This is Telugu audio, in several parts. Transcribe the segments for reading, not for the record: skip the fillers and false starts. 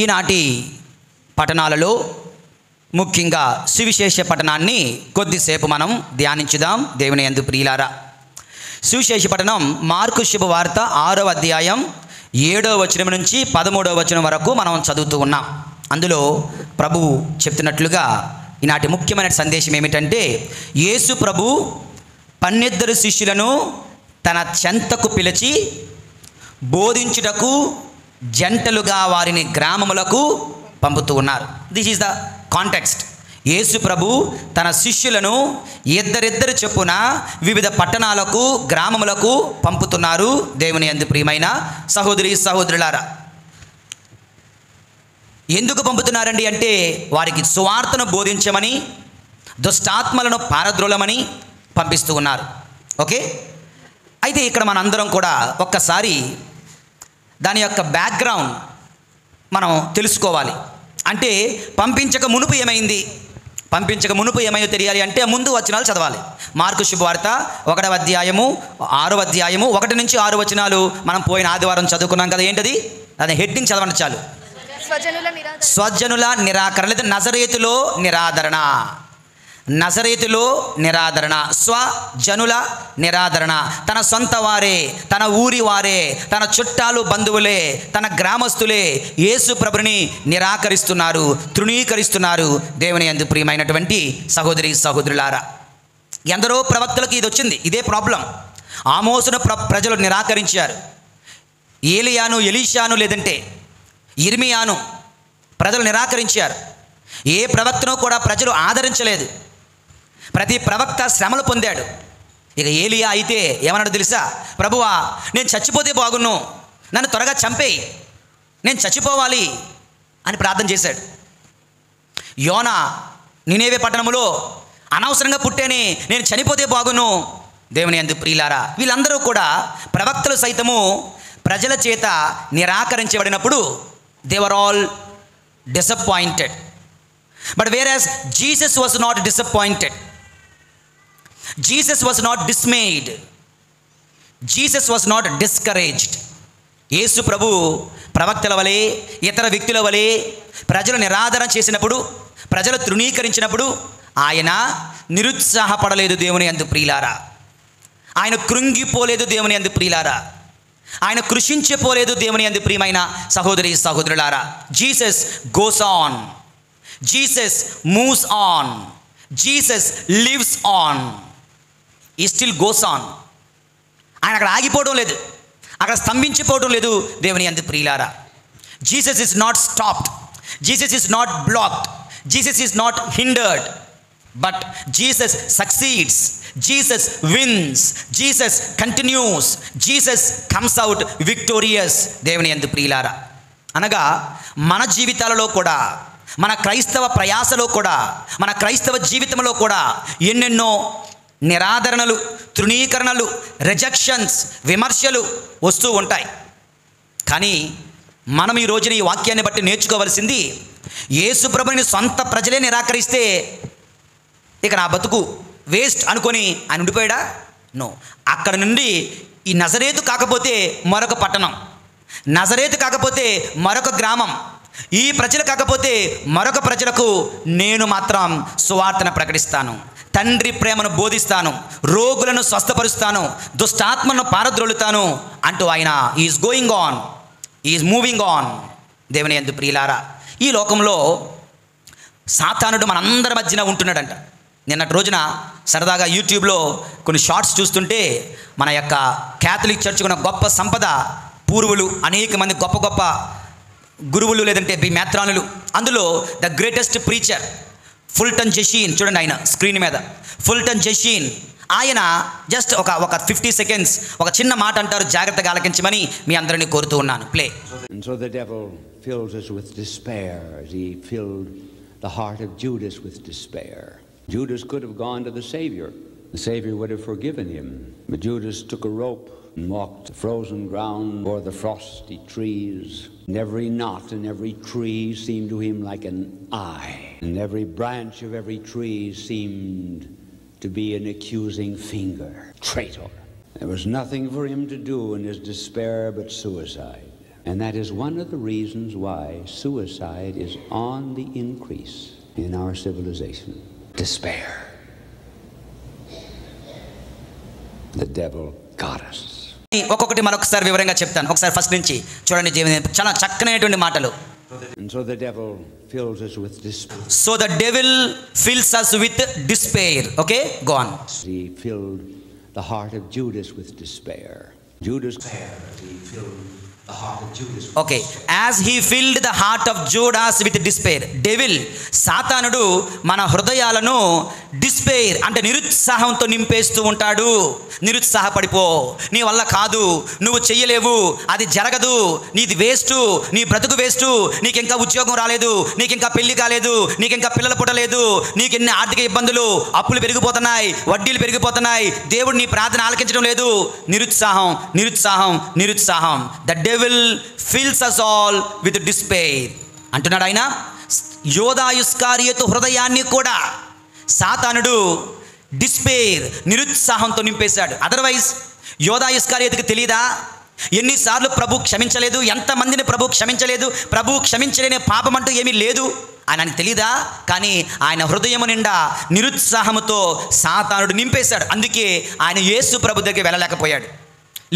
ఈనాటి పట్టణాలలో ముఖ్యంగా సువిశేష పట్టణాన్ని కొద్దిసేపు మనం ధ్యానించుదాం. దేవుని యందు ప్రియులారా, సువిశేష పట్టణం మార్కు శుభవార్త 6వ అధ్యాయం 7వ వచనం నుంచి 13వ వచనం వరకు మనం చదువుతూ ఉన్నాం. అందులో ప్రభువు చెప్తున్నట్లుగా ఈనాటి ముఖ్యమైన సందేశం ఏమిటంటే, యేసు ప్రభు 12 శిష్యులను తన చెంతకు పిలిచి బోధించుటకు జంటలుగా వారిని గ్రామములకు పంపుతూ ఉన్నారు. This is the context. Yesu ప్రభు తన శిష్యులను ఇద్దరిద్దరు చొప్పున వివిధ పట్టణాలకు గ్రామములకు పంపుతున్నారు. దేవుని యందు ప్రియమైన సహోదరి సహోదరులారా, ఎందుకు పంపుతున్నారండి అంటే, వారికి సువార్తను బోధించమని, దుష్టాత్మలను పారద్రోలమని పంపిస్తూ ఉన్నారు. ఓకే, అయితే ఇక్కడ మనందరం కూడా ఒక్కసారి దాని యొక్క బ్యాక్గ్రౌండ్ మనం తెలుసుకోవాలి. అంటే పంపించక మునుపు ఏమైంది, పంపించక మునుపు ఏమైందో తెలియాలి అంటే ముందు వచనాలు చదవాలి. మార్కు శుభవార్త 1వ అధ్యాయము 6వ అధ్యాయము 1 నుంచి 6 వచనాలు మనం పోయిన ఆదివారం చదువుకున్నాం కదా. ఏంటది? దాని హెడ్డింగ్ చదవండి చాలు. స్వజనుల నిరాకరణ లేదా నజరేతులో నిరాదరణ. నజరేతులో నిరాదరణ, స్వజనుల నిరాదరణ. తన సొంత వారే, తన ఊరి వారే, తన చుట్టాలు బంధువులే, తన గ్రామస్తులే యేసు ప్రభుని నిరాకరిస్తున్నారు, తృణీకరిస్తున్నారు. దేవుని యందు ప్రియమైనటువంటి సహోదరి సహోదరులారా, ఎందరో ప్రవక్తలకు ఇది వచ్చింది, ఇదే ప్రాబ్లం. ఆమోసును ప్రజలు నిరాకరించారు. ఏలియాను, ఎలీషాను లేదంటే ఇర్మియాను ప్రజలు నిరాకరించారు. ఏ ప్రవక్తను కూడా ప్రజలు ఆదరించలేదు. ప్రతి ప్రవక్త శ్రమలు పొందాడు. ఇక ఏలియా అయితే ఏమన్నాడు తెలుసా? ప్రభువా, నేను చచ్చిపోతే బాగున్ను, నన్ను త్వరగా చంపేయి, నేను చచ్చిపోవాలి అని ప్రార్థన చేశాడు. యోనా నినేవే పట్టణములో అనవసరంగా పుట్టేని, నేను చనిపోతే బాగును. దేవుని యందు ప్రియులారా, వీళ్ళందరూ కూడా ప్రవక్తలు సైతము ప్రజల చేత నిరాకరించబడినప్పుడు they were all disappointed. But whereas Jesus was not disappointed, Jesus was not dismayed, Jesus was not discouraged. యేసు ప్రభు ప్రవక్తల వలె, ఇతర వ్యక్తుల వలె ప్రజలు నిరాదరణ చేసినప్పుడు, ప్రజలు తృణీకరించినప్పుడు ఆయన నిరుత్సాహపడలేదు. దేవుని యందు ప్రియులారా, ఆయన కృంగిపోలేదు. దేవుని యందు ప్రియులారా, ఆయన కృషించిపోలేదు. దేవుని యందు ప్రియమైన సహోదరి సహోదరులారా, Jesus goes on, Jesus moves on, Jesus lives on, he still goes on. ఆయన అక్కడ ఆగిపోవడం లేదు, అక్కడ స్తంభించిపోవడం లేదు. దేవుని యందు ప్రియులారా, Jesus is not stopped, Jesus is not blocked, Jesus is not hindered, but Jesus succeeds, Jesus wins, Jesus continues, Jesus comes out victorious. దేవుని యందు ప్రియులారా, అనగా మన జీవితాలలో కూడా, మన క్రైస్తవ ప్రయాసలో కూడా, మన క్రైస్తవ జీవితంలో కూడా ఎన్నెన్నో నిరాదరణలు, తృణీకరణలు, రిజెక్షన్స్, విమర్శలు వస్తూ ఉంటాయి. కానీ మనం ఈ రోజున ఈ వాక్యాన్ని బట్టి నేర్చుకోవలసింది, యేసు ప్రభుని సొంత ప్రజలే నిరాకరిస్తే ఇక నా బతుకు వేస్ట్ అనుకొని ఆయన ఉండిపోయాడా? నో. అక్కడ నుండి ఈ నజరేతు కాకపోతే మరొక పట్టణం, నజరేతు కాకపోతే మరొక గ్రామం, ఈ ప్రజలు కాకపోతే మరొక ప్రజలకు నేను మాత్రం సువార్తను ప్రకటిస్తాను, తండ్రి ప్రేమను బోధిస్తాను, రోగులను స్వస్థపరుస్తాను, దుష్టాత్మను పారద్రోలుతాను అంటూ ఆయన is going on, is moving on. దేవుని యందు ప్రియులారా, ఈ లోకంలో సాతానుడు మనందరి మధ్యన ఉంటున్నాడంట. నిన్నటి రోజున సరదాగా యూట్యూబ్లో కొన్ని షార్ట్స్ చూస్తుంటే మన యొక్క క్యాథలిక్ చర్చ్కున్న గొప్ప సంపద, పూర్వులు అనేక మంది గొప్ప గొప్ప గురువులు లేదంటే మేత్రానులు, అందులో ద గ్రేటెస్ట్ ప్రీచర్ ఫుల్టన్ జెషీన్, చూడండి ఆయన స్క్రీన్ మీద, ఫుల్టన్ జెషీన్. ఆయన జస్ట్ ఒక 50 సెకండ్స్ ఒక చిన్న మాట అంటారు, జాగ్రత్తగా ఆలకించమని మీ అందరినీ కోరుతూ ఉన్నాను. Play. And so the devil fills us with despair, as he filled the heart of Judas with despair. Judas could have gone to the Savior. The Savior would have forgiven him. But Judas took a rope and walked the frozen ground or the frosty trees. And every knot and every tree seemed to him like an eye. And every branch of every tree seemed to be an accusing finger. Traitor. There was nothing for him to do in his despair but suicide. And that is one of the reasons why suicide is on the increase in our civilization. Despair. The devil got us. ఒక్కొక్కటి మరొకసారి వివరంగా చెప్తాను. ఒకసారి ఫస్ట్ నుంచి చూడండి, చాలా చక్కనైనటువంటి మాటలు. And so the devil fills us with despair. So the devil fills us with despair. Okay, go on. He filled the heart of Judas with despair. Judas, he filled the heart of Judas. Okay, as he filled the heart of Judas with despair. Devil, సాతానుడు మన హృదయాలను డిస్పైర్ అంటే నిరుత్సాహంతో నింపేస్తూ ఉంటాడు. నిరుత్సాహపడిపో, నీ వల్ల కాదు, నువ్వు చెయ్యలేవు, అది జరగదు, నీది వేస్ట్, నీ బ్రతుకు వేస్ట్, నీకు ఇంకా ఉద్యోగం రాలేదు, నీకు ఇంకా పెళ్లి కాలేదు, నీకు ఇంకా పిల్లలు పుట్టలేదు, నీకు ఎన్ని ఆర్థిక ఇబ్బందులు, అప్పులు పెరిగిపోతున్నాయి, వడ్డీలు పెరిగిపోతున్నాయి, దేవుడు నీ ప్రార్థన ఆలకించడం లేదు. నిరుత్సాహం, నిరుత్సాహం, నిరుత్సాహం. The devil fills us all with despair అంటున్నాడు ఆయన. యోధా ఇస్కారియోతు హృదయాన్ని కూడా సాతానుడు డిస్పేర్ నిరుత్సాహంతో నింపేశాడు. అదర్వైజ్ యోధా ఇస్కారియోతుకి తెలీదా ఎన్నిసార్లు ప్రభు క్షమించలేదు, ఎంతమందిని ప్రభు క్షమించలేదు, ప్రభు క్షమించలేని పాపం అంటూ ఏమీ లేదు ఆయనకి తెలీదా? కానీ ఆయన హృదయం నిండా నిరుత్సాహంతో సాతానుడు నింపేశాడు. అందుకే ఆయన యేసు ప్రభు దగ్గరికి వెళ్ళలేకపోయాడు.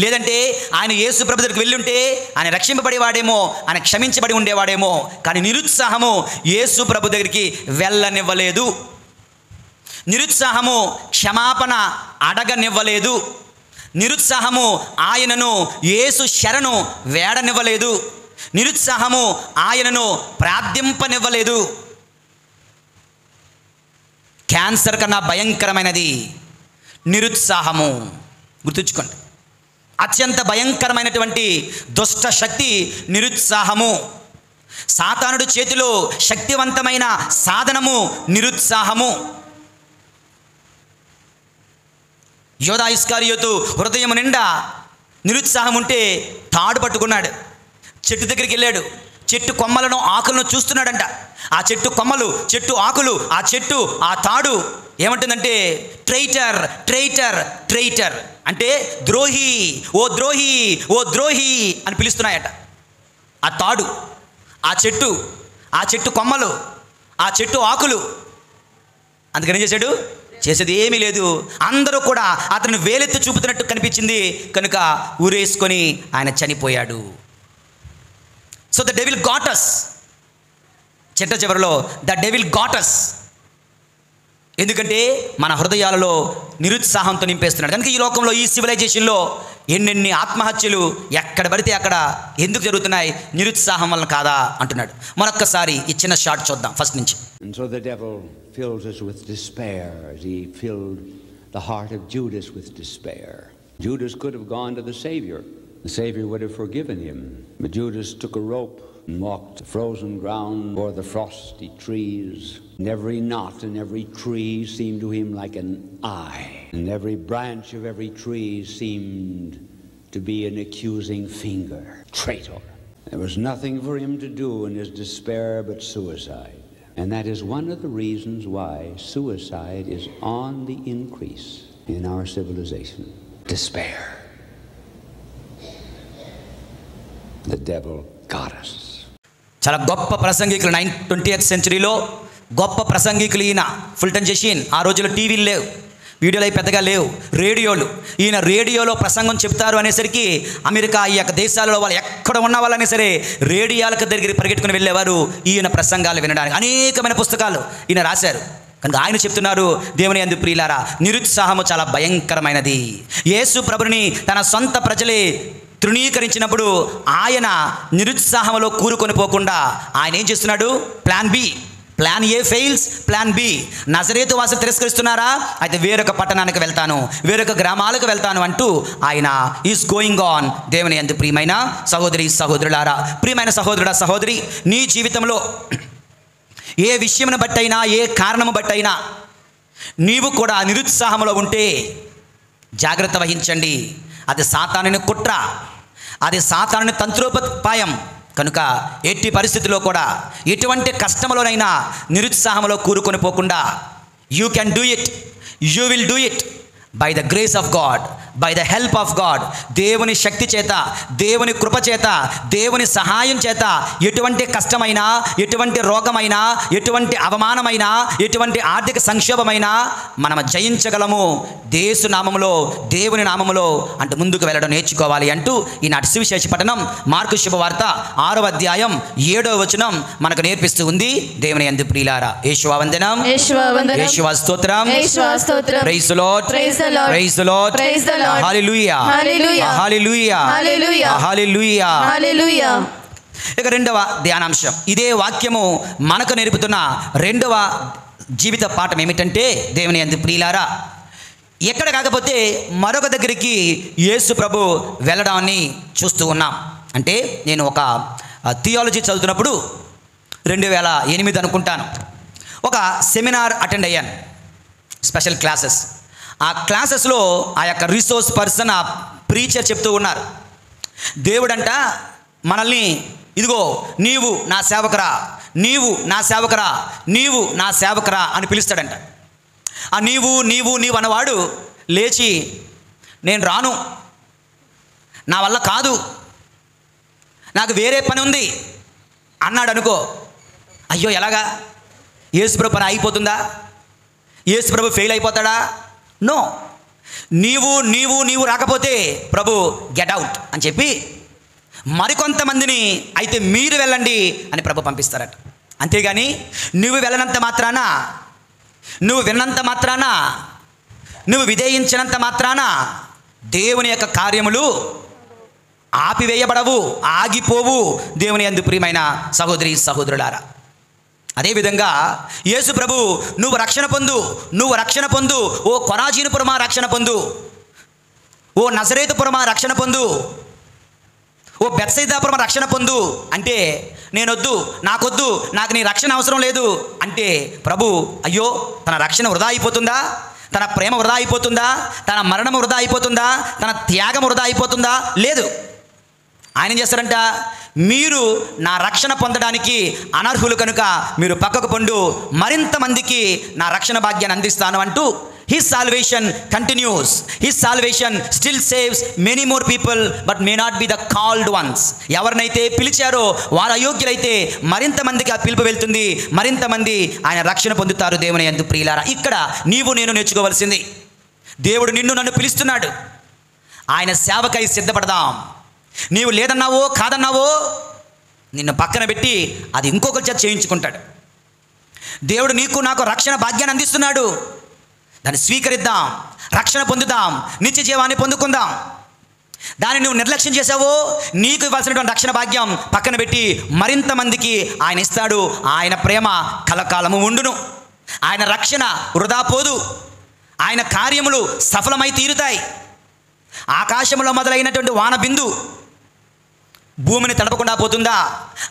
లేదంటే ఆయన యేసు ప్రభు దగ్గరికి వెళ్ళుంటే ఆయన రక్షింపబడేవాడేమో, ఆయన క్షమించబడి ఉండేవాడేమో. కానీ నిరుత్సాహము యేసు ప్రభు దగ్గరికి వెళ్ళనివ్వలేదు. నిరుత్సాహము క్షమాపణ అడగనివ్వలేదు. నిరుత్సాహము ఆయనను యేసు శరణు వేడనివ్వలేదు. నిరుత్సాహము ఆయనను ప్రార్థింపనివ్వలేదు. క్యాన్సర్ కన్నా భయంకరమైనది నిరుత్సాహము. గుర్తుంచుకోండి, అత్యంత భయంకరమైనటువంటి దుష్ట శక్తి నిరుత్సాహము. సాతానుడి చేతిలో శక్తివంతమైన సాధనము నిరుత్సాహము. యోధా ఇస్కారియోతు హృదయం నిండా నిరుత్సాహం ఉంటే తాడు పట్టుకున్నాడు. చెట్టు దగ్గరికి వెళ్ళాడు. చెట్టు కొమ్మలను ఆకులను చూస్తున్నాడంట. ఆ చెట్టు కొమ్మలు, చెట్టు ఆకులు, ఆ చెట్టు, ఆ తాడు ఏమంటుందంటే ట్రైటర్, ట్రైటర్, ట్రైటర్ అంటే ద్రోహి, ఓ ద్రోహి, ఓ ద్రోహి అని పిలుస్తున్నాయట. ఆ తాడు, ఆ చెట్టు, ఆ చెట్టు కొమ్మలు, ఆ చెట్టు ఆకులు. అందుకని చేశాడు, చేసేది ఏమీ లేదు. అందరూ కూడా అతను వేలెత్తి చూపుతున్నట్టు కనిపించింది కనుక ఊరేసుకొని ఆయన చనిపోయాడు. So the devil got us. చిట్ట చివరిలో ద డెవిల్ గాట్ us. ఎందుకంటే మన హృదయాలలో నిరుత్సాహంతో నింపేస్తున్నాడు. కనుక ఈ లోకంలో, ఈ సివిలైజేషన్లో ఎన్నెన్ని ఆత్మహత్యలు ఎక్కడ పడితే అక్కడ ఎందుకు జరుగుతున్నాయి? నిరుత్సాహం వల్ల కాదా అంటున్నాడు. మరొక్కసారి ఈ చిన్న షార్ట్ చూద్దాం ఫస్ట్ నుంచి. And so the devil fills us with despair. He filled the heart of Judas with despair. Judas could have gone to the Savior. The Savior would have forgiven him. But Judas took a rope and walked the frozen ground or the frosty trees. And every knot and every tree seemed to him like an eye. And every branch of every tree seemed to be an accusing finger. Traitor. There was nothing for him to do in his despair but suicide. And that is one of the reasons why suicide is on the increase in our civilization. Despair. The devil got us. చాలా గొప్ప ప్రసంగికులు 20th సెంచరీలో గొప్ప ప్రసంగికులు ఈయన. ఫుల్టన్ జెషీన్. ఆ రోజుల్లో టీవీలు లేవు, వీడియోలు అవి పెద్దగా లేవు, రేడియోలు. ఈయన రేడియోలో ప్రసంగం చెప్తారు అనేసరికి అమెరికా ఈ యొక్క దేశాలలో వాళ్ళు ఎక్కడ ఉన్న వాళ్ళనే సరే రేడియోలకు దగ్గర పరిగెట్టుకుని వెళ్ళేవారు ఈయన ప్రసంగాలు వినడానికి. అనేకమైన పుస్తకాలు ఈయన రాశారు. కనుక ఆయన చెప్తున్నారు, దేవుని యందు ప్రియులారా, నిరుత్సాహము చాలా భయంకరమైనది. యేసు ప్రభుని తన సొంత ప్రజలే తృణీకరించినప్పుడు ఆయన నిరుత్సాహంలో కూరుకొని పోకుండా ఆయన ఏం చేస్తున్నాడు? Plan B. Plan A fails, plan B. నజరేతు వాసులు తిరస్కరిస్తున్నారా? అయితే వేరొక పట్టణానికి వెళ్తాను, వేరొక గ్రామాలకు వెళ్తాను అంటూ ఆయన ఈజ్ గోయింగ్ ఆన్. దేవుని యందు ప్రియమైన సహోదరి సహోదరులారా, ప్రియమైన సహోదరుడా సహోదరి, నీ జీవితంలో ఏ విషయమును బట్టైనా, ఏ కారణము బట్టైనా నీవు కూడా నిరుత్సాహంలో ఉంటే జాగ్రత్త వహించండి. అది సాతానుని కుట్ర, అది సాతానుని తంత్రోపాయం. కనుక ఎట్టి పరిస్థితుల్లో కూడా ఎటువంటి కష్టంలోనైనా నిరుత్సాహంలో కూరుకొని పోకుండా you can do it, you will do it by the grace of God. By the help of God, దేవుని శక్తి చేత, దేవుని కృప చేత, దేవుని సహాయం చేత ఎటువంటి కష్టమైనా, ఎటువంటి రోగమైనా, ఎటువంటి అవమానమైనా, ఎటువంటి ఆర్థిక సంక్షోభమైనా మనం జయించగలము యేసు నామములో, దేవుని నామములో అంటూ ముందుకు వెళ్ళడం నేర్చుకోవాలి అంటూ ఈనాటి సువిశేష పఠనం మార్కు శుభవార్త 6వ అధ్యాయం 7వ వచనం మనకు నేర్పిస్తూ ఉంది. దేవుని యందు ప్రియులారా, యేషువా వందనం, యేషువా స్తోత్రం, praise the Lord, praise the Lord, hallelujah, hallelujah, hallelujah, hallelujah. ఇక రెండవ ధ్యానాంశం, ఇదే వాక్యము మనకు నేర్పుతున్న రెండవ జీవిత పాఠం ఏమిటంటే, దేవుని యందు ప్రియులారా, ఎక్కడ కాకపోతే మరొక దగ్గరికి యేసు ప్రభు వెళ్ళడాన్ని చూస్తూ ఉన్నాం. అంటే నేను ఒక థియాలజీ చదువుతున్నప్పుడు 2008 అనుకుంటాను, ఒక సెమినార్ అటెండ్ అయ్యాను, స్పెషల్ క్లాసెస్. ఆ క్లాసెస్లో ఆ యొక్క రిసోర్స్ పర్సన్, ఆ ప్రీచర్ చెప్తూ ఉన్నారు, దేవుడంట మనల్ని ఇదిగో నీవు నా సేవకురా, నీవు నా సేవకురా, నీవు నా సేవకురా అని పిలుస్తాడంట. ఆ నీవు నీవు నీవు అన్నవాడు లేచి నేను రాను, నా వల్ల కాదు, నాకు వేరే పని ఉంది అన్నాడు అనుకో, అయ్యో ఎలాగా, యేసుప్రభు పని అయిపోతుందా, యేసుప్రభు ఫెయిల్ అయిపోతాడా? నో, నీవు నీవు నీవు రాకపోతే ప్రభు గెట్ అవుట్ అని చెప్పి మరికొంతమందిని అయితే మీరు వెళ్ళండి అని ప్రభు పంపిస్తారట. అంతేగాని నువ్వు వెళ్ళనంత మాత్రాన, నువ్వు విన్నంత మాత్రాన, నువ్వు విధేయించినంత మాత్రాన దేవుని యొక్క కార్యములు ఆపివేయబడవు, ఆగిపోవు. దేవుని యందు ప్రియమైన సహోదరి సహోదరులారా, అదేవిధంగా యేసు ప్రభు నువ్వు రక్షణ పొందు, నువ్వు రక్షణ పొందు, ఓ కొరాజీనుపురమా రక్షణ పొందు, ఓ నజరేతుపురమా రక్షణ పొందు, ఓ బెత్సైదాపురమా రక్షణ పొందు అంటే నేనొద్దు, నాకొద్దు, నాకు నీ రక్షణ అవసరం లేదు అంటే ప్రభు అయ్యో తన రక్షణ వృధా అయిపోతుందా, తన ప్రేమ వృధా అయిపోతుందా, తన మరణం వృధా అయిపోతుందా, తన త్యాగం వృధా అయిపోతుందా? లేదు. ఆయన ఏం చేస్తారంట, మీరు నా రక్షణ పొందడానికి అనర్హులు కనుక మీరు పక్కకు పండు, మరింత మందికి నా రక్షణ భాగ్యాన్ని అందిస్తాను అంటూ his salvation continuous, his salvation still saves many more people but may not be the called once. ఎవరినైతే పిలిచారో వారు అయోగ్యులైతే మరింత మందికి ఆ పిలుపు వెళ్తుంది, మరింత మంది ఆయన రక్షణ పొందుతారు. దేవుని యందు ప్రియులారా, ఇక్కడ నీవు నేను నేర్చుకోవాల్సింది, దేవుడు నిన్ను నన్ను పిలుస్తున్నాడు, ఆయన సేవకై సిద్ధపడదాం. నీవు లేదన్నావో కాదన్నావో నిన్ను పక్కన పెట్టి అది ఇంకొకరి చేత చేయించుకుంటాడు. దేవుడు నీకు నాకు రక్షణ భాగ్యాన్ని అందిస్తున్నాడు, దాన్ని స్వీకరిద్దాం, రక్షణ పొందుదాం, నిత్య జీవాన్ని పొందుకుందాం. దాన్ని నువ్వు నిర్లక్ష్యం చేసావో నీకు ఇవ్వాల్సినటువంటి రక్షణ భాగ్యం పక్కన పెట్టి మరింత మందికి ఆయన ఇస్తాడు. ఆయన ప్రేమ కలకాలము ఉండును, ఆయన రక్షణ వృధా పోదు, ఆయన కార్యములు సఫలమై తీరుతాయి. ఆకాశంలో మొదలైనటువంటి వాన బిందు భూమిని తడపకుండా పోతుందా?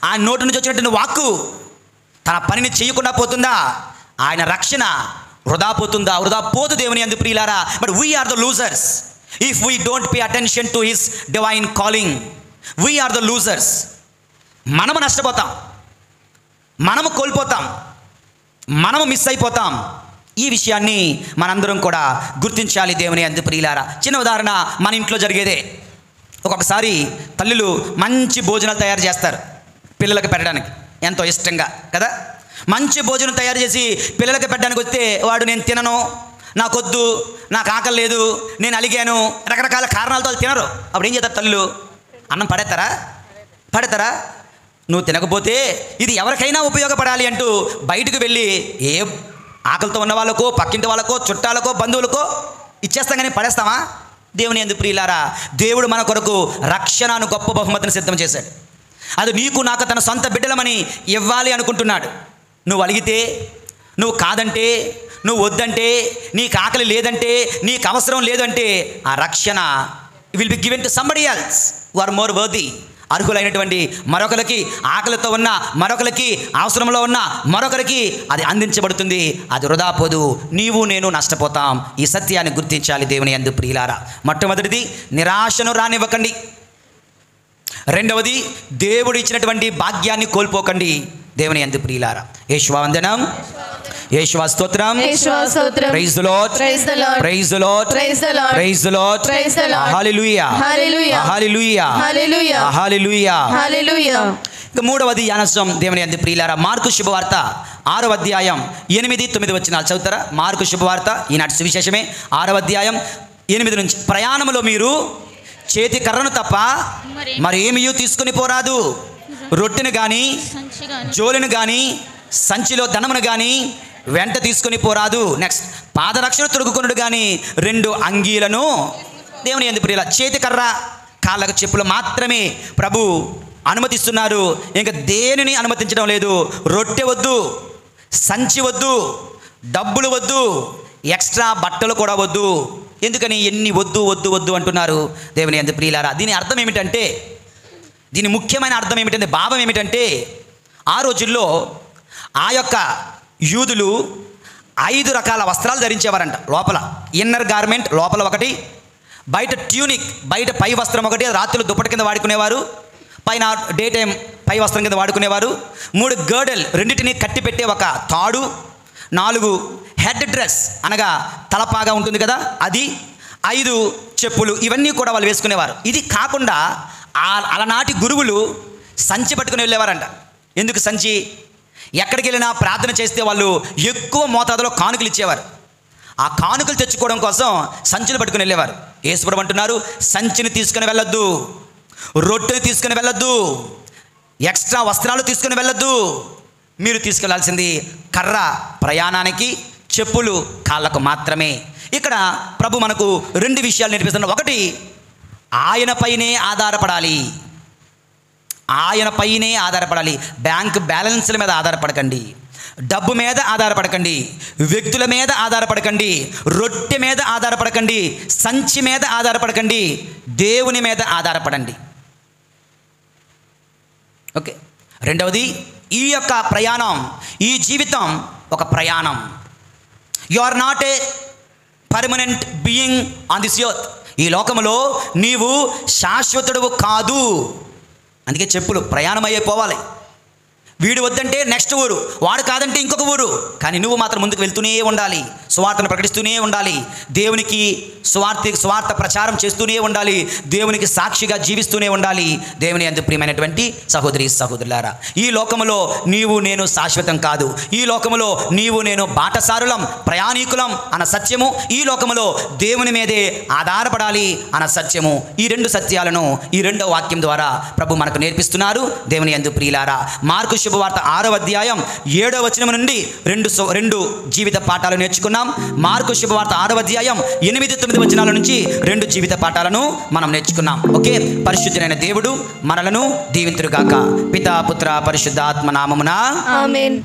ఆయన నోటి నుంచి వచ్చినటువంటి వాక్కు తన పనిని చేయకుండా పోతుందా? ఆయన రక్షణ వృధా పోతుందా? వృధా పోదు. దేవుని యందు ప్రియులారా, but we're the losers if we don't pay attention to his divine calling. We're the losers. మనము నష్టపోతాం, మనము కోల్పోతాం, మనము మిస్ అయిపోతాం. ఈ విషయాన్ని మనందరం కూడా గుర్తించాలి. దేవుని యందు ప్రియులారా, చిన్న ఉదాహరణ మన ఇంట్లో జరిగేదే. ఒక్కొక్కసారి తల్లులు మంచి భోజనాలు తయారు చేస్తారు పిల్లలకు పెట్టడానికి, ఎంతో ఇష్టంగా కదా. మంచి భోజనం తయారు చేసి పిల్లలకు పెట్టడానికి వస్తే వాడు నేను తినను, నాకొద్దు, నాకు ఆకలి లేదు, నేను అలిగాను, రకరకాల కారణాలతో తినరు. అప్పుడు ఏం చేస్తారు తల్లులు? అన్నం పడేస్తారా? నువ్వు తినకపోతే ఇది ఎవరికైనా ఉపయోగపడాలి అంటూ బయటకు వెళ్ళి ఏ ఆకలితో ఉన్న వాళ్ళకో, పక్కింటి వాళ్ళకో, చుట్టాలకో, బంధువులకో ఇచ్చేస్తాం, కానీ పడేస్తామా? దేవుని యందు ప్రియులారా, దేవుడు మన కొరకు రక్షణను గొప్ప బహుమతిని సిద్ధం చేశాడు. అది నీకు నాకు తన సొంత బిడ్డలమని ఇవ్వాలి అనుకుంటున్నాడు. నువ్వు అడిగితే, నువ్వు కాదంటే, నువ్వు వద్దంటే, నీకు ఆకలి లేదంటే, నీకు అవసరం లేదంటే ఆ రక్షణ will be given to somebody else who are more worthy. అర్హులైనటువంటి మరొకరికి, ఆకలితో ఉన్న మరొకరికి, అవసరంలో ఉన్న మరొకరికి అది అందించబడుతుంది. అది వృధా పోదు. నీవు నేను నష్టపోతాం. ఈ సత్యాన్ని గుర్తించాలి దేవుని యందు ప్రియులారా. మొట్టమొదటిది, నిరాశను రానివ్వకండి. రెండవది, దేవుడు ఇచ్చినటువంటి భాగ్యాన్ని కోల్పోకండి. దేవుని యందు ప్రియులారా, యేషువా వందనం, యేషువా స్తోత్రం, praise the Lord, praise the Lord, praise the Lord, praise the Lord, praise the Lord, praise the Lord, hallelujah, hallelujah, hallelujah, hallelujah, hallelujah, hallelujah. ఇక మూడవది ధ్యానసం దేవుని యందు ప్రియులారా, మార్కు శుభవార్త 6వ అధ్యాయం 8-9 వచనాలు చదువుతారా? మార్కు శుభవార్త, ఈనాటి సువిశేషమే, 6వ అధ్యాయం 8 నుంచి. ప్రయాణములో మీరు చేతి కర్రను తప్ప మరి ఏమీ తీసుకుని పోరాదు, రొట్టెను కానీ జోలును కానీ సంచిలో ధనమును కానీ వెంట తీసుకుని పోరాదు. నెక్స్ట్, పాదరక్షణ తొడుగుకొనుడు కానీ 2 అంగీలను. దేవుని యందు ప్రియుల, చేతి కర్ర కాళ్ళకు చెప్పులు మాత్రమే ప్రభు అనుమతిస్తున్నారు, ఇంకా దేనిని అనుమతించడం లేదు. రొట్టె వద్దు, సంచి వద్దు, డబ్బులు వద్దు, ఎక్స్ట్రా బట్టలు కూడా వద్దు. ఎందుకని ఎన్ని వద్దు వద్దు వద్దు అంటున్నారు? దేవుని యందు ప్రియులారా, దీని అర్థం ఏమిటంటే, దీని ముఖ్యమైన అర్థం ఏమిటంటే, భావం ఏమిటంటే, ఆ రోజుల్లో ఆ యొక్క యూదులు 5 రకాల వస్త్రాలు ధరించేవారంట. లోపల ఇన్నర్ గార్మెంట్ లోపల ఒకటి, బయట ట్యూనిక్ బయట పై వస్త్రం ఒకటి, రాత్రులు దుప్పటి కింద వాడుకునేవారు, పైన డే టైం పై వస్త్రం కింద వాడుకునేవారు. 3 గర్డెల్, రెండింటిని కట్టి పెట్టే ఒక తాడు. 4 హెడ్ డ్రెస్ అనగా తలపాగా ఉంటుంది కదా అది. 5 చెప్పులు, ఇవన్నీ కూడా వాళ్ళు వేసుకునేవారు. ఇది కాకుండా అలనాటి గురువులు సంచి పట్టుకుని వెళ్ళేవారంట. ఎందుకు సంచి? ఎక్కడికి వెళ్ళినా ప్రార్థన చేస్తే వాళ్ళు ఎక్కువ మోతాదులో కానుకలు ఇచ్చేవారు. ఆ కానుకలు తెచ్చుకోవడం కోసం సంచులు పట్టుకుని వెళ్ళేవారు. యేసుప్రభువు అంటున్నారు, సంచిని తీసుకుని వెళ్ళొద్దు, రొట్టెని తీసుకుని వెళ్ళొద్దు, ఎక్స్ట్రా వస్త్రాలు తీసుకుని వెళ్ళొద్దు. మీరు తీసుకెళ్లాల్సింది కర్ర ప్రయాణానికి, చెప్పులు కాళ్ళకు మాత్రమే. ఇక్కడ ప్రభు మనకు 2 విషయాలు నేర్పిస్తున్నారు. ఒకటి, ఆయనపైనే ఆధారపడాలి, ఆయనపైనే ఆధారపడాలి. బ్యాంక్ బ్యాలెన్స్ల మీద ఆధారపడకండి, డబ్బు మీద ఆధారపడకండి, వ్యక్తుల మీద ఆధారపడకండి, రొట్టె మీద ఆధారపడకండి, సంచి మీద ఆధారపడకండి, దేవుని మీద ఆధారపడండి. ఓకే. రెండవది, ఈ యొక్క ప్రయాణం, ఈ జీవితం ఒక ప్రయాణం. You are not a permanent being on this earth. ఈ లోకములో నీవు శాశ్వతుడు కాదు. అందుకే చెప్పులు ప్రయాణం అయిపోవాలి. వీడు వద్దంటే నెక్స్ట్ ఊరు, వాడు కాదంటే ఇంకొక ఊరు, కానీ నువ్వు మాత్రం ముందుకు వెళ్తూనే ఉండాలి, సువార్తను ప్రకటిస్తూనే ఉండాలి, దేవునికి స్వార్థ ప్రచారం చేస్తూనే ఉండాలి, దేవునికి సాక్షిగా జీవిస్తూనే ఉండాలి. దేవుని యందు ప్రియమైనటువంటి సహోదరి సహోదరులారా, ఈ లోకములో నీవు నేను శాశ్వతం కాదు. ఈ లోకములో నీవు నేను బాటసారులం, ప్రయాణికులం అన్న సత్యము, ఈ లోకములో దేవుని మీదే ఆధారపడాలి అన్న సత్యము, ఈ 2 సత్యాలను ఈ 2వ వాక్యం ద్వారా ప్రభు మనకు నేర్పిస్తున్నారు. దేవుని యందు ప్రియులారా, మార్కు శుభవార్త 6వ అధ్యాయం 7వ వచనం నుండి 2 జీవిత పాఠాలు నేర్చుకున్నాం. మార్కు శుభవార్త 6వ అధ్యాయం 8-9 వచనాల నుంచి 2 జీవిత పాఠాలను మనం నేర్చుకున్నాం. ఓకే. పరిశుద్ధుడైన దేవుడు మనలను దీవింతురుగాక. పితా పుత్ర పరిశుద్ధాత్మ నామమున ఆమేన్.